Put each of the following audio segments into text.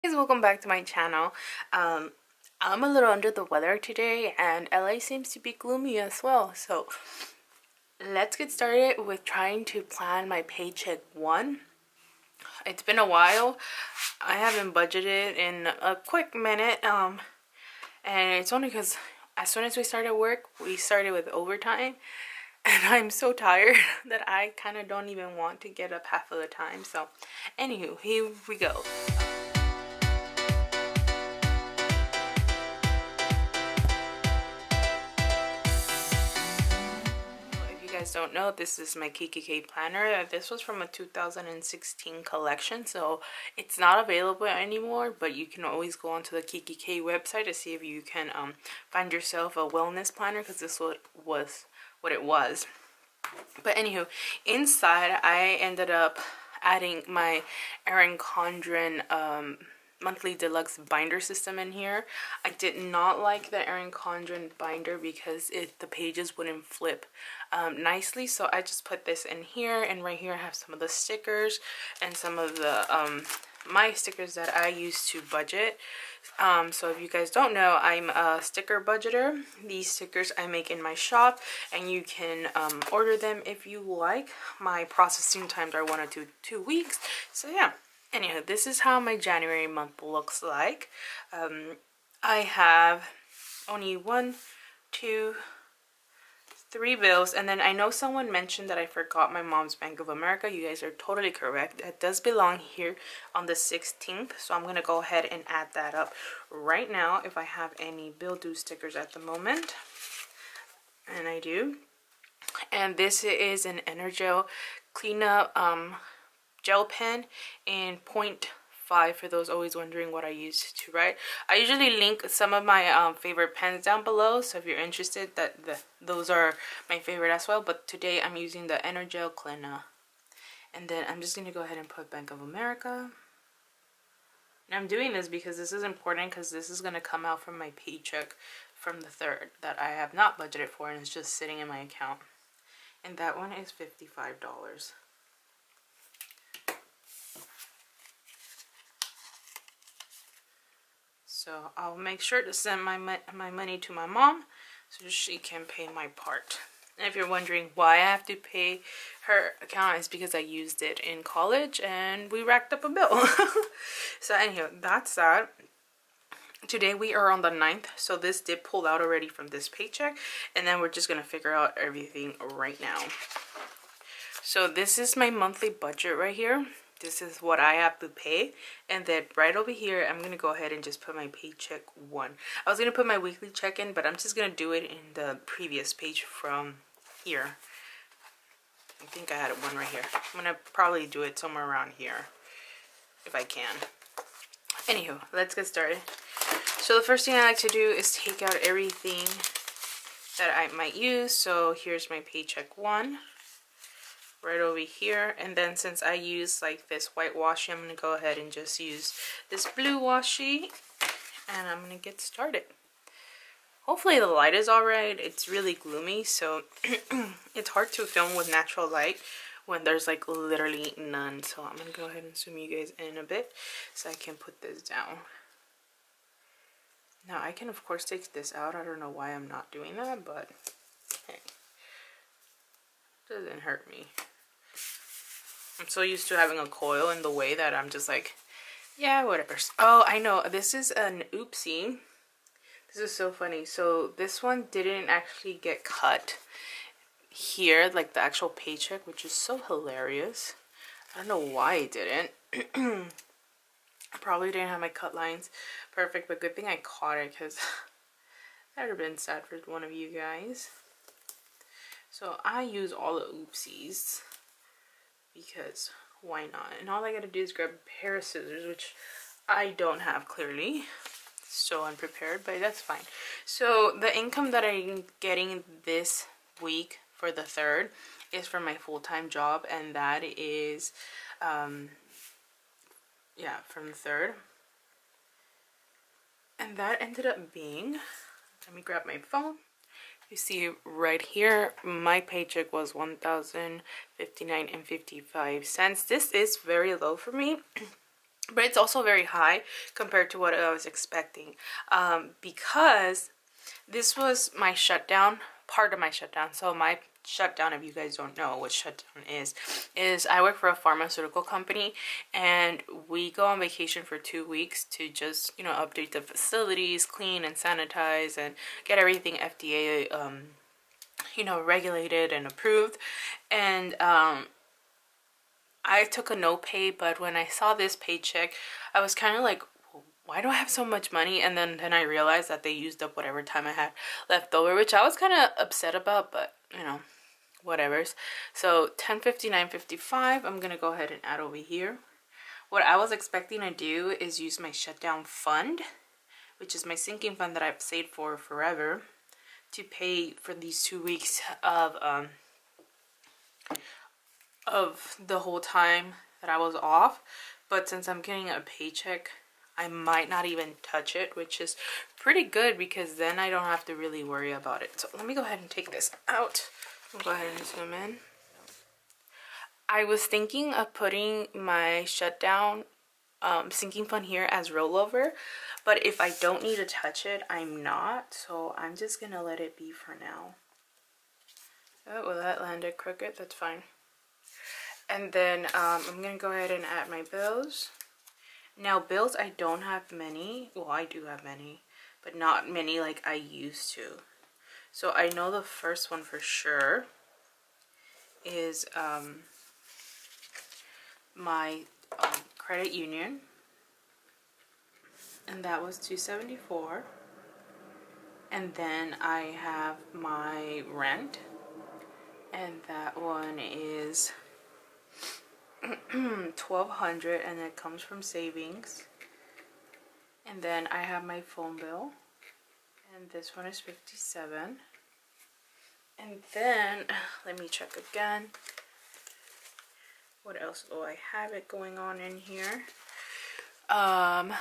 Guys, welcome back to my channel. I'm a little under the weather today and LA seems to be gloomy as well, so let's get started with trying to plan my paycheck one. It's been a while. I haven't budgeted in a quick minute, and it's only because as soon as we started work, we started with overtime, and I'm so tired that I kind of don't even want to get up half of the time. So anywho, here we go. Don't know, this is my KKK planner. This was from a 2016 collection, so it's not available anymore, but you can always go onto the KKK website to see if you can find yourself a wellness planner, because this was what it was. But anywho, inside I ended up adding my Erin Condren monthly deluxe binder system in here. I did not like the Erin Condren binder because the pages wouldn't flip nicely, so I just put this in here, and right here I have some of the stickers and some of the my stickers that I use to budget. So if you guys don't know, I'm a sticker budgeter. These stickers I make in my shop, and you can order them if you like. My processing times are 1 to 2 weeks, so yeah. Anyhow, this is how my January month looks like. I have only 1, 2, 3 bills, and then I know someone mentioned that I forgot my mom's Bank of America. You guys are totally correct. It does belong here on the 16th, so I'm gonna go ahead and add that up right now if I have any bill due stickers at the moment, and I do. And this is an Energel cleanup gel pen in 0.5 for those always wondering what I use to write. I usually link some of my favorite pens down below, so if you're interested, those are my favorite as well. But today I'm using the Energel cleanup, and then I'm just gonna go ahead and put Bank of America. And I'm doing this because this is important, because this is gonna come out from my paycheck from the 3rd that I have not budgeted for, and it's just sitting in my account. And that one is $55. So I'll make sure to send my money to my mom so she can pay my part. And if you're wondering why I have to pay her account, it's because I used it in college and we racked up a bill. So anyhow, that's that. Today we are on the 9th, so this did pull out already from this paycheck, and then we're just gonna figure out everything right now. So this is my monthly budget right here. This is what I have to pay, and then right over here I'm gonna go ahead and just put my paycheck one. I was gonna put my weekly check-in, but I'm just gonna do it in the previous page from here. I think I had one right here. I'm gonna probably do it somewhere around here if I can. Anywho, let's get started. So the first thing I like to do is take out everything that I might use. So here's my paycheck one right over here, and then since I use like this white washi, I'm gonna go ahead and just use this blue washi, and I'm gonna get started. Hopefully the light is alright. It's really gloomy, so it's hard to film with natural light when there's like literally none. So I'm gonna go ahead and zoom you guys in a bit so I can put this down. Now I can of course take this out. I don't know why I'm not doing that, but hey, it doesn't hurt me. I'm so used to having a coil in the way that I'm just like, yeah, whatever. Oh, I know. This is an oopsie. This is so funny. So this one didn't actually get cut here, like the actual paycheck, which is so hilarious. I don't know why it didn't. I probably didn't have my cut lines perfect, but good thing I caught it, because that would have been sad for one of you guys. So I use all the oopsies, because why not? And all I gotta do is grab a pair of scissors, which I don't have clearly. So unprepared, but that's fine. So the income that I'm getting this week for the 3rd is from my full-time job, and that is yeah, from the 3rd. And that ended up being, let me grab my phone. You see right here, my paycheck was $1,059.55. This is very low for me. but it's also very high compared to what I was expecting, because this was my shutdown, part of my shutdown. So my shutdown, if you guys don't know what shutdown is I work for a pharmaceutical company, and we go on vacation for 2 weeks to just, you know, update the facilities, clean and sanitize, and get everything FDA, you know, regulated and approved. And I took a no pay, but when I saw this paycheck, I was kind of like, why do I have so much money? And then I realized that they used up whatever time I had left over, which I was kind of upset about, but you know, whatever's. So $10.59.55, I'm gonna go ahead and add over here. What I was expecting to do is use my shutdown fund, which is my sinking fund that I've saved for forever, to pay for these 2 weeks of the whole time that I was off. But since I'm getting a paycheck, I might not even touch it, which is pretty good because then I don't have to really worry about it. So let me go ahead and take this out. I'll go ahead and zoom in. I was thinking of putting my shutdown sinking fund here as rollover, but if I don't need to touch it, I'm not. So I'm just gonna let it be for now. Oh, well, that landed crooked. That's fine. And then I'm gonna go ahead and add my bills. Now bills, I don't have many. Well, I do have many, but not many like I used to. So I know the first one for sure is my credit union, and that was $274. And then I have my rent, and that one is $1,200, and it comes from savings. And then I have my phone bill, and this one is $57. And then let me check again. What else do I have it going on in here? My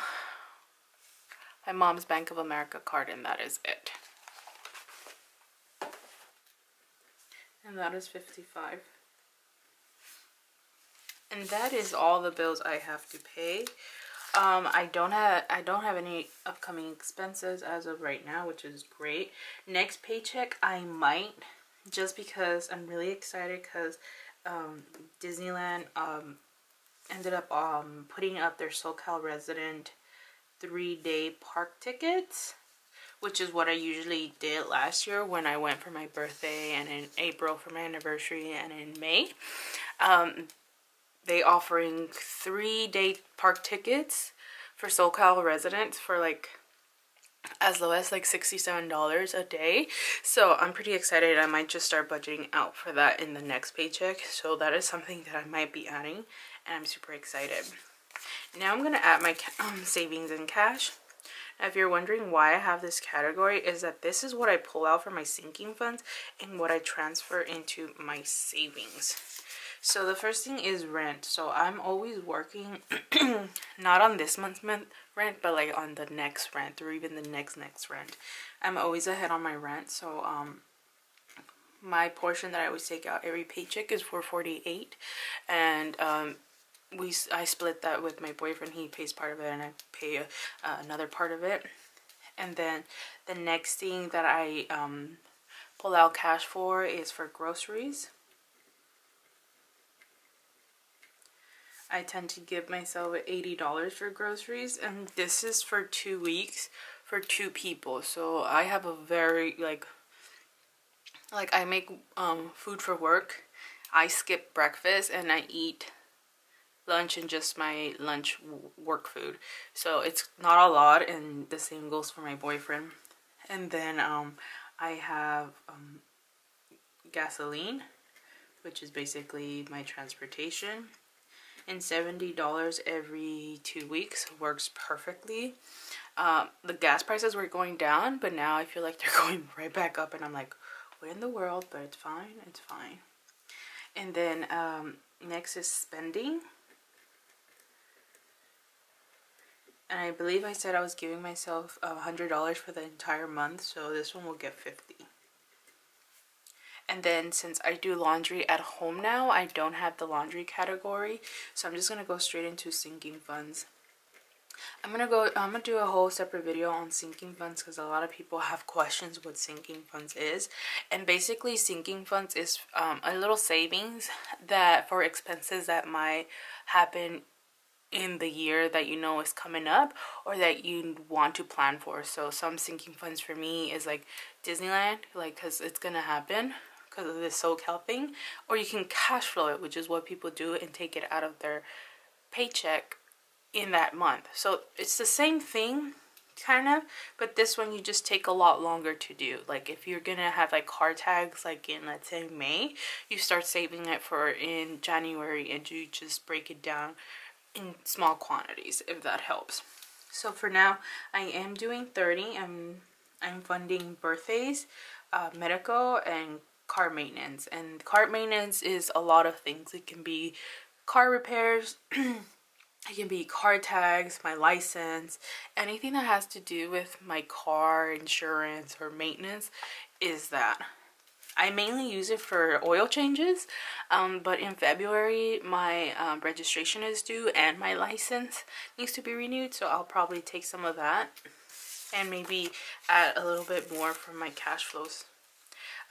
mom's Bank of America card, and that is it. And that is $55. And that is all the bills I have to pay. I don't have any upcoming expenses as of right now, which is great. Next paycheck I might, just because I'm really excited, because Disneyland ended up putting up their SoCal resident 3-day park tickets, which is what I usually did last year when I went for my birthday, and in April for my anniversary, and in May. They offering 3-day park tickets for SoCal residents for like as low as like $67 a day. So I'm pretty excited. I might just start budgeting out for that in the next paycheck. So that is something that I might be adding, and I'm super excited. Now I'm gonna add my savings and cash. Now, if you're wondering why I have this category, is that this is what I pull out from my sinking funds and what I transfer into my savings. So the first thing is rent. So I'm always working, not on this month's rent, but like on the next rent, or even the next rent. I'm always ahead on my rent. So my portion that I always take out every paycheck is $448, and I split that with my boyfriend. He pays part of it, and I pay another part of it. And then the next thing that I pull out cash for is for groceries. I tend to give myself $80 for groceries, and this is for 2 weeks for 2 people. So I have a very like I make food for work. I skip breakfast and I eat lunch and just my lunch work food. So it's not a lot, and the same goes for my boyfriend. And then I have gasoline, which is basically my transportation. And $70 every 2 weeks works perfectly. The gas prices were going down, but now I feel like they're going right back up, and I'm like, what in the world? But it's fine, it's fine. And then next is spending. And I believe I said I was giving myself $100 for the entire month, so this one will get $50. And then since I do laundry at home now, I don't have the laundry category. So I'm just going to go straight into sinking funds. I'm gonna do a whole separate video on sinking funds because a lot of people have questions what sinking funds is. And basically sinking funds is a little savings that for expenses that might happen in the year that you know is coming up or that you want to plan for. So some sinking funds for me is like Disneyland, like because it's gonna happen because of this SoCal thing, or you can cash flow it, which is what people do, and take it out of their paycheck in that month. So it's the same thing kind of, but this one you just take a lot longer to do. Like if you're gonna have like car tags like in, let's say, May, you start saving it for in January, and you just break it down in small quantities, if that helps. So for now I am doing 30. I'm funding birthdays, medical, and car maintenance. And car maintenance is a lot of things. It can be car repairs, it can be car tags, my license, anything that has to do with my car insurance or maintenance is that. I mainly use it for oil changes, but in February my registration is due and my license needs to be renewed, so I'll probably take some of that and maybe add a little bit more for my cash flows.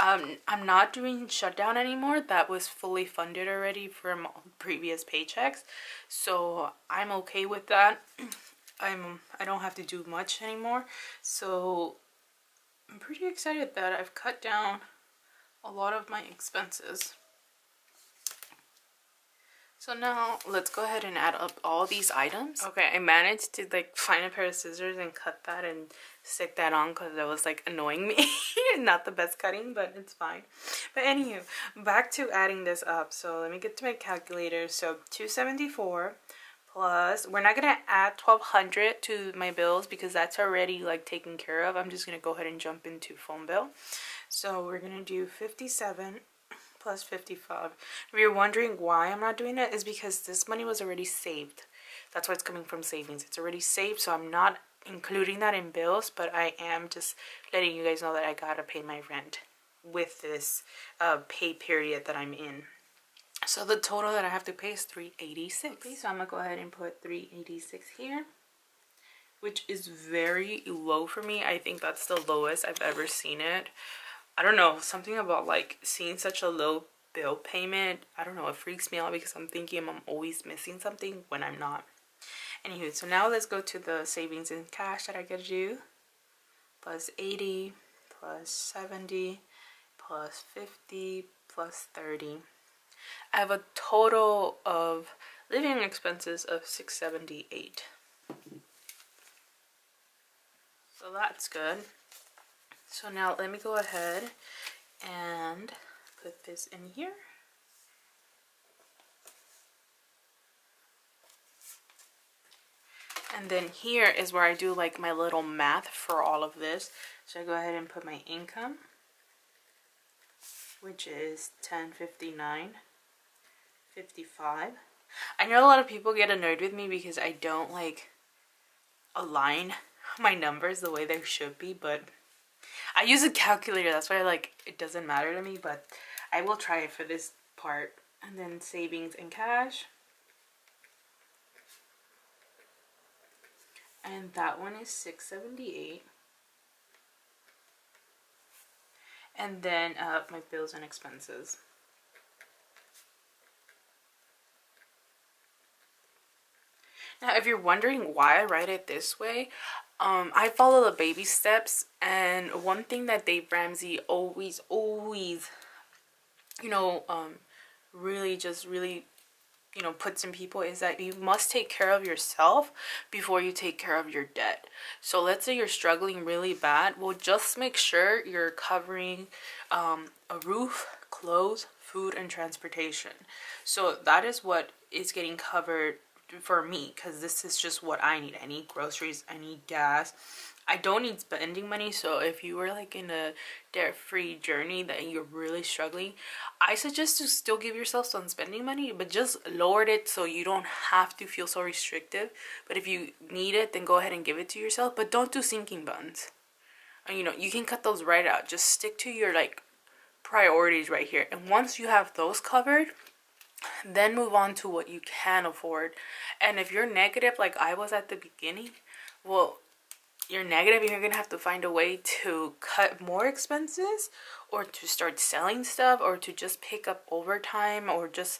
I'm not doing shutdown anymore. That was fully funded already from previous paychecks, so I'm okay with that. I don't have to do much anymore, so I'm pretty excited that I've cut down a lot of my expenses. So now let's go ahead and add up all these items. Okay, I managed to like find a pair of scissors and cut that and stick that on because it was like annoying me. Not the best cutting, but it's fine. But anywho, back to adding this up. So let me get to my calculator. So 274 plus, we're not gonna add 1,200 to my bills because that's already like taken care of. I'm just gonna go ahead and jump into phone bill. So we're gonna do 57 plus 55. If you're wondering why I'm not doing it, is because this money was already saved. That's why it's coming from savings. It's already saved, so I'm not including that in bills, but I am just letting you guys know that I gotta pay my rent with this pay period that I'm in. So the total that I have to pay is $386. Okay, so I'm gonna go ahead and put $386 here, which is very low for me. I think that's the lowest I've ever seen it. I don't know, something about like seeing such a low bill payment, I don't know, it freaks me out because I'm thinking I'm always missing something when I'm not. Anywho, so now let's go to the savings and cash that I gotta do. Plus 80, plus 70, plus 50, plus 30. I have a total of living expenses of $678. So that's good. So now let me go ahead and put this in here. And then here is where I do like my little math for all of this. So I go ahead and put my income, which is $1059.55. I know a lot of people get annoyed with me because I don't like align my numbers the way they should be, but I use a calculator, that's why like it doesn't matter to me, but I will try it for this part. And then savings and cash, and that one is $678. And then my bills and expenses. Now if you're wondering why I write it this way, I follow the baby steps, and one thing that Dave Ramsey always, you know, really, you know, puts in people is that you must take care of yourself before you take care of your debt. So let's say you're struggling really bad, well, just make sure you're covering a roof, clothes, food, and transportation. So that is what is getting covered for me, because this is just what I need. I need groceries, I need gas, I don't need spending money. So if you were like in a debt-free journey that you're really struggling, I suggest to still give yourself some spending money, but just lower it so you don't have to feel so restrictive. But if you need it, then go ahead and give it to yourself, but don't do sinking funds. You know, you can cut those right out. Just stick to your like priorities right here, and once you have those covered, Then move on to what you can afford. And if you're negative like I was at the beginning, well, you're negative and you're gonna have to find a way to cut more expenses, or to start selling stuff, or to just pick up overtime, or just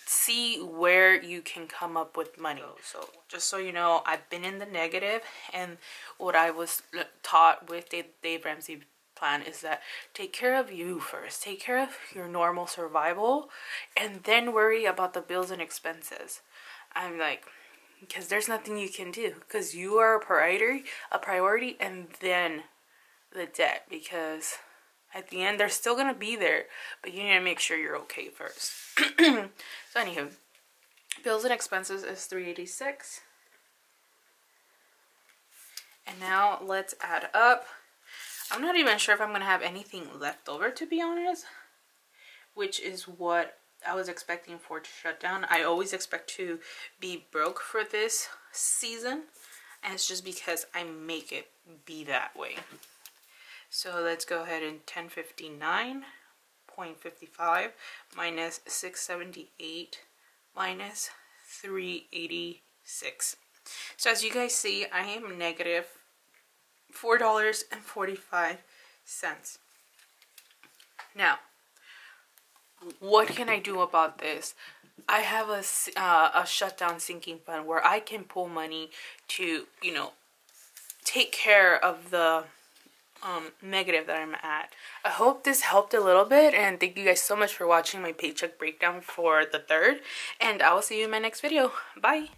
see where you can come up with money. So just so you know, I've been in the negative, and what I was taught with Dave Ramsey plan is that take care of you first, take care of your normal survival, and then worry about the bills and expenses. I'm like, because there's nothing you can do, because you are a priority, and then the debt, because at the end they're still gonna be there, but you need to make sure you're okay first. So anywho, bills and expenses is $386, and now let's add up. I'm not even sure if I'm gonna have anything left over, to be honest, which is what I was expecting for it to shut down. I always expect to be broke for this season, and it's just because I make it be that way. So let's go ahead and 1059.55 minus 678 minus 386. So as you guys see, I am negative $4.45. Now, what can I do about this? I have a shutdown sinking fund where I can pull money to, you know, take care of the negative that I'm at. I hope this helped a little bit, and thank you guys so much for watching my paycheck breakdown for the 3rd, and I will see you in my next video. Bye.